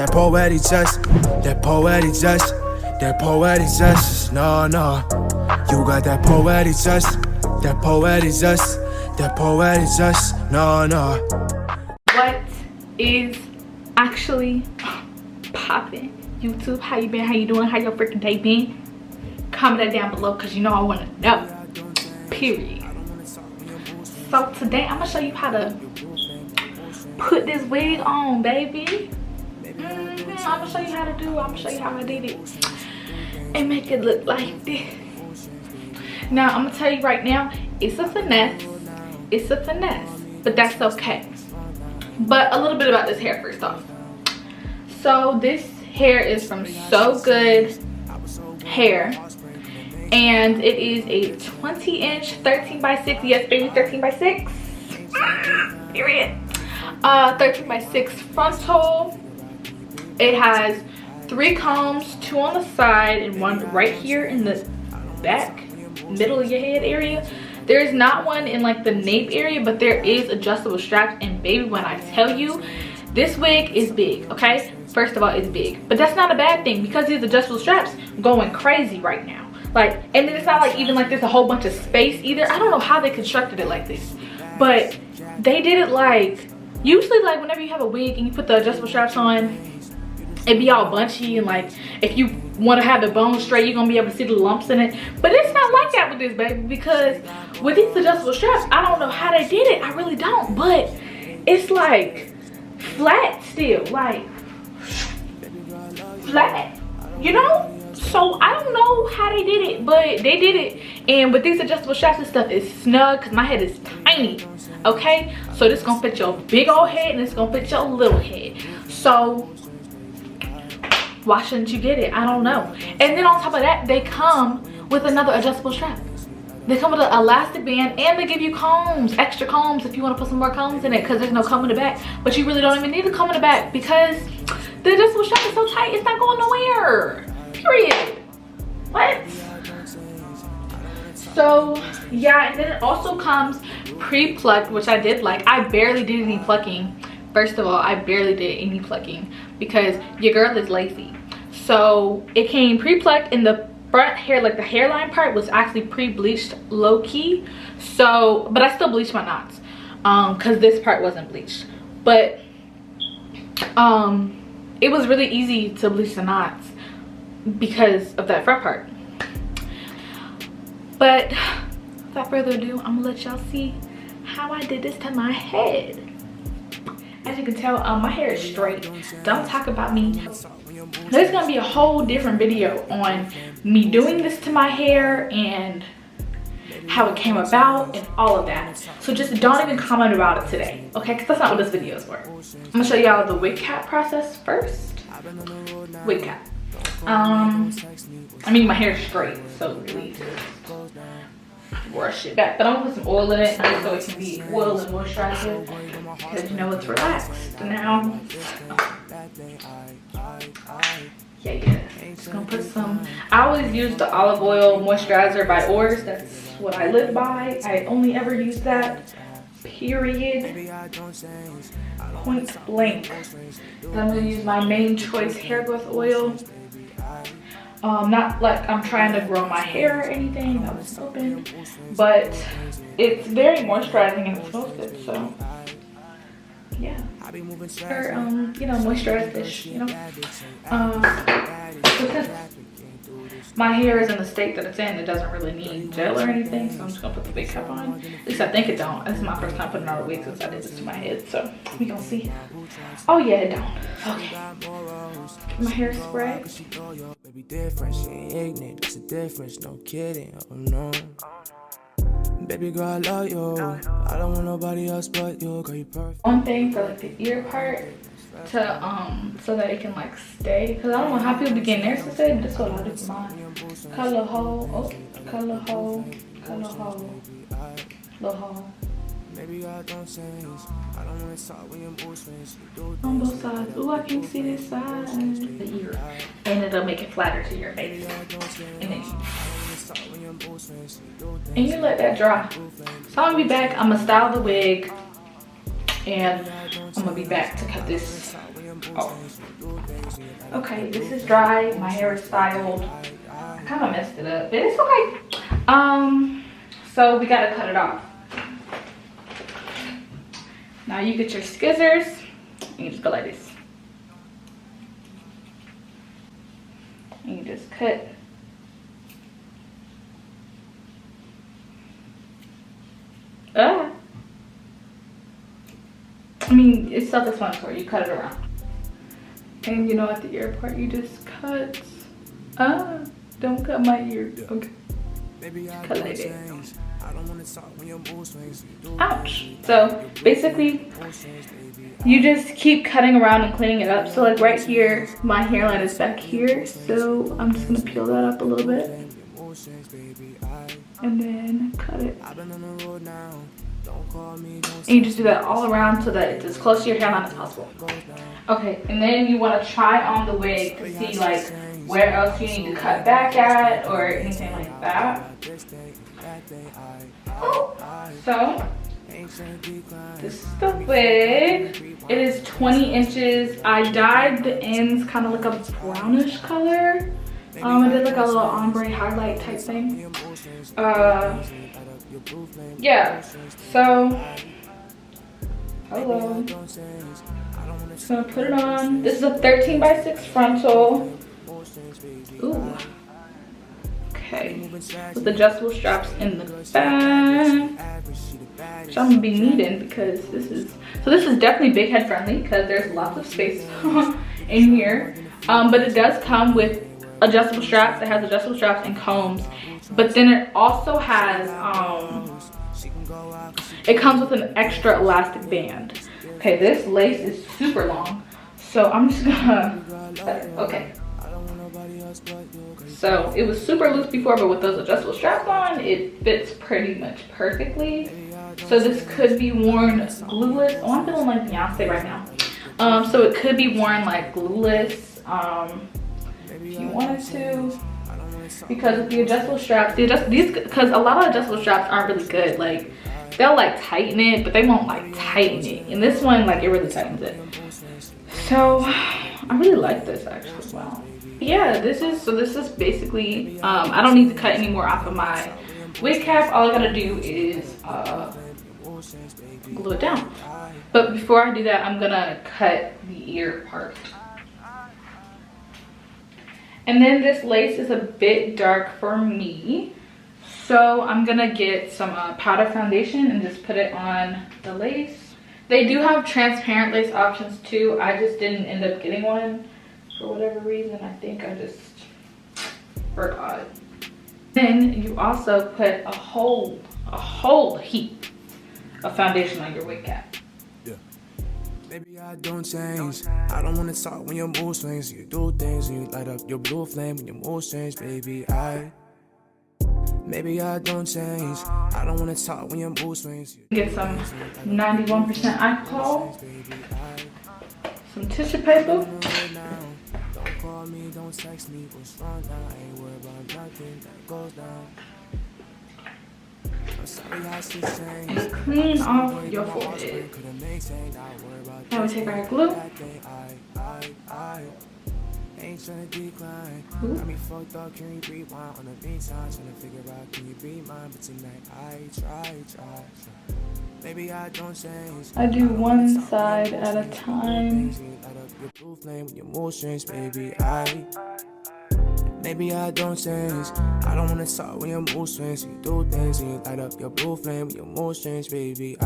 that poetic zest, that poetic zest, that poetic zest. No, no. You got that poetic zest, that poetic zest, that poetic zest. No, no. What is actually popping? YouTube, how you been? How you doing? How your freaking day been? Comment that down below because you know I want to know. Period. So today I'm gonna show you how to put this wig on, baby. I'm gonna show you how to do it. I'm gonna show you how I did it and make it look like this. Now I'm gonna tell you right now, it's a finesse. It's a finesse, but that's okay. But a little bit about this hair first off. So this hair is from SoGoodHair, and it is a 20-inch 13x6. Yes, baby, 13x6. Period. 13x6 frontal. It has 3 combs, 2 on the side and 1 right here in the back middle of your head area. There is not one in like the nape area, but there is adjustable straps. And baby, when I tell you, this wig is big. Okay, first of all, it's big, but that's not a bad thing because these adjustable straps going crazy right now. Like, and then it's not like even like there's a whole bunch of space either. I don't know how they constructed it like this, but they did it like, usually like whenever you have a wig and you put the adjustable straps on, it be all bunchy, and like if you want to have the bone straight, you're gonna be able to see the lumps in it. But it's not like that with this, baby, because with these adjustable straps, I don't know how they did it. I really don't, but it's like flat still, like flat, you know. So I don't know how they did it, but they did it. And with these adjustable straps and stuff, it's snug because my head is tiny. Okay, so this is gonna fit your big old head and it's gonna fit your little head. So why shouldn't you get it? I don't know. And then on top of that, they come with another adjustable strap. They come with an elastic band, and they give you combs, extra combs if you want to put some more combs in it, because there's no comb in the back. But you really don't even need a comb in the back because the adjustable strap is so tight, it's not going nowhere. Period. What? So yeah, and then it also comes pre-plucked, which I did like. I barely did any plucking. First of all, I barely did any plucking because your girl is lazy. So it came pre-plucked, in the front hair, like the hairline part was actually pre-bleached low-key. So, but I still bleached my knots because this part wasn't bleached. But it was really easy to bleach the knots because of that front part. But without further ado, I'm gonna let y'all see how I did this to my head. As you can tell, my hair is straight. Don't talk about me. There's gonna be a whole different video on me doing this to my hair and how it came about and all of that. So just don't even comment about it today, okay? Because that's not what this video is for. I'm gonna show y'all the wig cap process first. Wig cap. I mean, my hair is straight, so really just brush it back. But I'm gonna put some oil in it just so it can be oil and moisturizer, because you know it's relaxed now. Yeah. Just gonna put some. I always use the olive oil moisturizer by Oars. That's what I live by. I only ever use that. Period. Point blank. Then I'm gonna use my main choice hair growth oil. Not like I'm trying to grow my hair or anything, that was open, but it's very moisturizing and it smells good, so yeah. Or, you know, moisturize this, you know. Because my hair is in the state that it's in, it doesn't really need gel or anything, so I'm just gonna put the wig cap on. At least I think it don't. This is my first time putting on a wig since I did this to my head, so we gonna see. Oh yeah, it don't. Okay. My hair spray. Baby different, she ain't ignorant. It's a difference, no kidding. Oh no. Baby girl, I love you. I don't want nobody else but you. Girl, you perfect. One thing for like the ear part to so that it can like stay, because I don't know how people be getting theirs to stay, but that's what I do for mine. Color hole, oh, color hole, color hole, little hole. Maybe I don't change. I don't want to talk when you're both on both sides. Ooh, I can see this side. The ear. And it'll make it flatter to your face. And then you let that dry. So I'm gonna be back. I'm gonna style the wig, and I'm gonna be back to cut this Oh. Okay, this is dry. My hair is styled. I kind of messed it up, but it's okay. So we gotta cut it off. Now you get your scissors and you just go like this. And you just cut. I mean, it's self-explanatory. You cut it around. And you know, at the ear part, you just cut. Don't cut my ear. Okay. Cut like that. Ouch. So basically, you just keep cutting around and cleaning it up. So like right here, my hairline is back here. So I'm just gonna peel that up a little bit. And then cut it. And you just do that all around so that it's as close to your hairline as possible. Okay, and then you want to try on the wig to see like where else you need to cut back at or anything like that. So this is the wig. It is 20 inches. I dyed the ends kind of like a brownish color. I did like a little ombre highlight type thing. Yeah, so hello. Just gonna put it on. This is a 13x6 frontal. Ooh. Okay, with adjustable straps in the back, which I'm gonna be needing because this is definitely big head friendly because there's lots of space in here. But it does come with adjustable straps. It has adjustable straps and combs, but then it also has it comes with an extra elastic band. Okay, this lace is super long, so I'm just gonna okay. So it was super loose before, but with those adjustable straps on, it fits pretty much perfectly. So this could be worn glueless. Oh, I'm feeling like Beyonce right now. So it could be worn like glueless if you wanted to, because with the adjustable straps, because a lot of adjustable straps aren't really good. Like they'll like tighten it, but they won't like tighten it. And this one, like it really tightens it. So I really like this actually. Wow. Yeah, this is basically I don't need to cut any more off of my wig cap. All I gotta do is glue it down. But before I do that, I'm gonna cut the ear part. And then this lace is a bit dark for me, so I'm gonna get some powder foundation and just put it on the lace. They do have transparent lace options too. I just didn't end up getting one for whatever reason. I think I just forgot. Then you also put a whole heap of foundation on your wig cap. Maybe I don't change. I don't wanna talk when your mood swings. You do things and you light up your blue flame when your mood change, baby. Maybe I don't change. I don't wanna talk when your mood swings. Get some 91% alcohol, some tissue paper. Don't call me, don't text me. What's wrong now? I ain't worried about nothing that goes down. And clean off your forehead. Now we take our glue. Ooh. I do one side at a time. Maybe I don't change. I don't wanna talk when your mood swings. You do things and you light up your blue flame when your mood change, baby.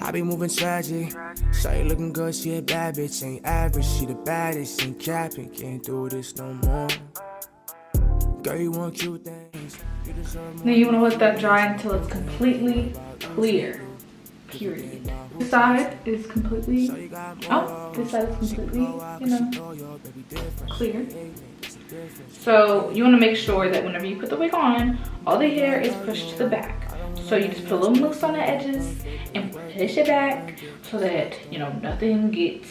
I be moving tragic. Shawty looking good, she a bad bitch. Ain't average, she the baddest. Ain't capping, can't do this no more. Girl, you want cute things. Then you wanna let that dry until it's completely clear. Period. This side is completely, this side is completely, clear. So you want to make sure that whenever you put the wig on, all the hair is pushed to the back. So you just put a little mousse on the edges and push it back so that, nothing gets,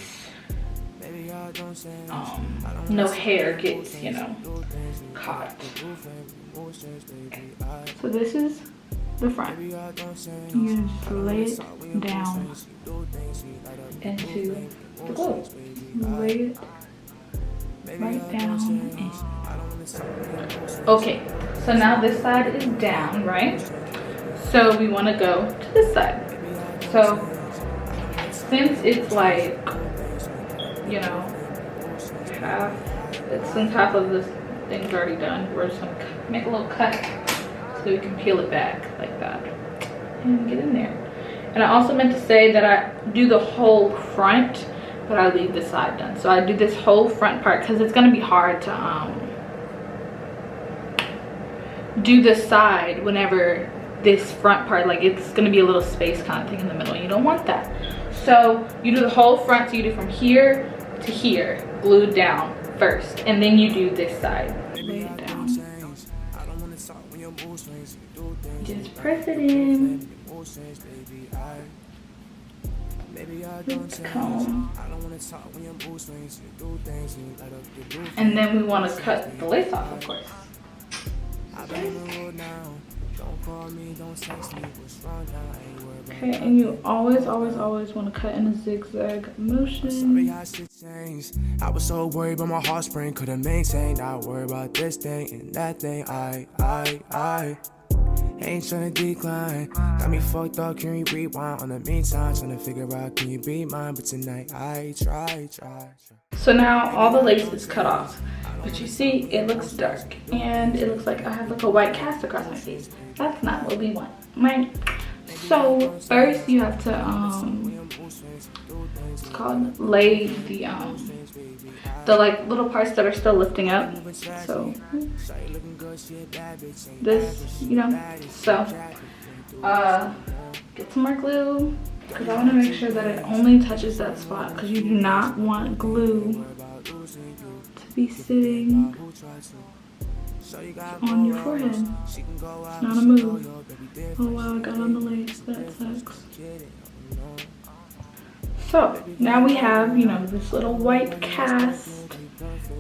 no hair gets, caught. Okay. So this is the front. You just lay it down into the glue. Lay it right down in. Okay, so now this side is down, right? So we want to go to this side. So since it's like, you know, since half of this thing's already done, we're just gonna make a little cut so we can peel it back like that and get in there. And I also meant to say that I do the whole front, but I leave the side done. So I do this whole front part because it's gonna be hard to do the side whenever this front part, like it's gonna be a little space kind of thing in the middle. You don't want that. So you do the whole front, so you do from here to here, glued down first, and then you do this side. Lay it down. Just press it in. With the comb. And then we want to cut the lace off, of course. Okay, and you always want to cut in a zigzag motion. I was so worried about my heart spring, couldn't maintain. Not worried about this thing and that thing. I ain't tryna decline. Got me fucked up, can you rewind? On the meantime, tryna figure out, can you be mine? But tonight I try. So now all the lace is cut off. But you see, it looks dark. And it looks like I have like a white cast across my face. That's not what we want, right? So first you have to, it's called lay the like little parts that are still lifting up. So this, you know, so get some more glue because I want to make sure that it only touches that spot, because you do not want glue to be sitting on your forehead. It's not a move. Oh wow, I got on the lace. That sucks. So now we have, you know, this little white cast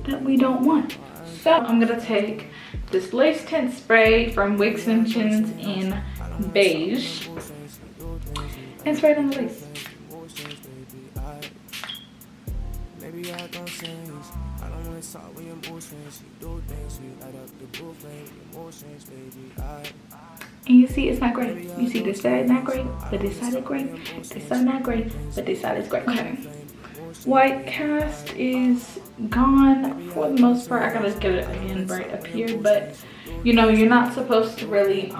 that we don't want. So I'm gonna take this lace tint spray from Wig Extensions in beige and spray it on the lace. And you see, it's not great. You see, this side not great, but this side is great. This side not great, but this side is great. Okay. White cast is gone for the most part. I gotta get it again right up here, but you know, you're not supposed to really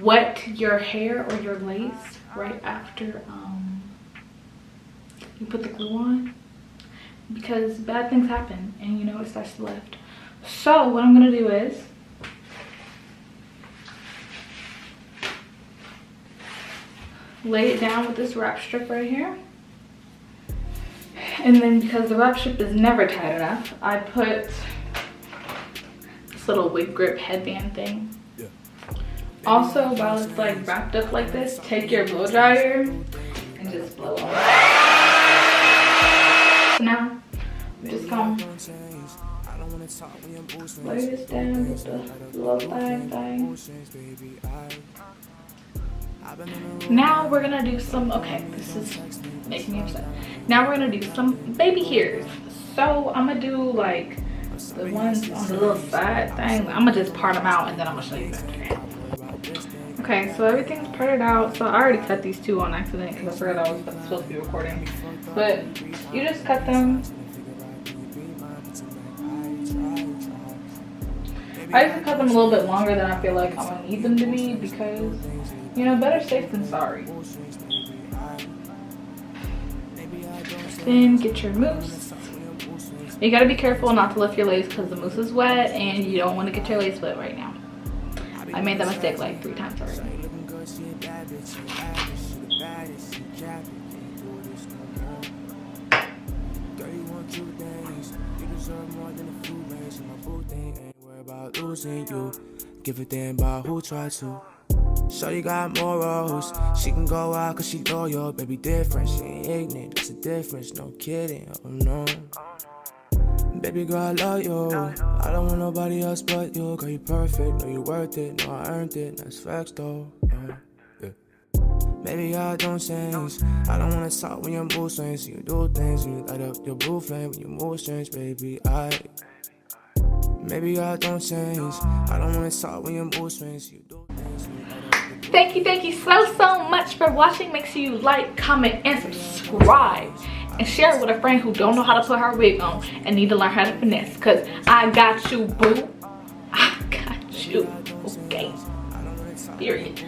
wet your hair or your lace right after you put the glue on, because bad things happen and you know it starts to lift. So what I'm gonna do is lay it down with this wrap strip right here, and then because the wrap strip is never tight enough, I put this little wig grip headband thing. Also, while it's like wrapped up like this, take your blow dryer and just blow on. So now, just come lay this down with the little thing. Now we're gonna do some, okay, this is making me upset. Now we're gonna do some baby hairs. So I'm gonna do like the ones on the little side thing. I'm gonna just part them out and then I'm gonna show you after. Okay, so everything's parted out. So I already cut these two on accident because I forgot I was supposed to be recording. But you just cut them. I usually cut them a little bit longer than I feel like I'm gonna need them to be, because, you know, better safe than sorry. Then get your mousse. You gotta be careful not to lift your lace because the mousse is wet and you don't want to get your lace wet right now. I made that mistake like 3 times already. Losing you, give a damn about who tried to. Shorty got morals, she can go out cause she loyal. Baby different, she ain't ignorant, that's a difference, no kidding, oh no. Baby girl, I love you, I don't want nobody else but you. Girl, you perfect, know you worth it, know I earned it, that's facts though, yeah. Maybe I don't change. I don't wanna talk when your mood swings. You do things when you light up your blue flame. When you move strange, baby, maybe I don't change. I don't wanna talk when your mood swings. You do things when you light up your blue Thank you so much for watching. Make sure you like, comment, and subscribe. And share it with a friend who don't know how to put her wig on and need to learn how to finesse. Cause I got you, boo. I got you. Okay. Period.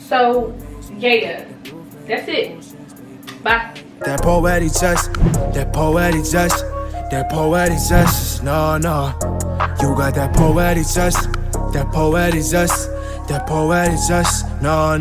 So, yeah. That's it. Bye. That poetic justice, that poetic justice, that poetic justice, no. You got that poetic justice, that poetic justice, that poetic justice, no.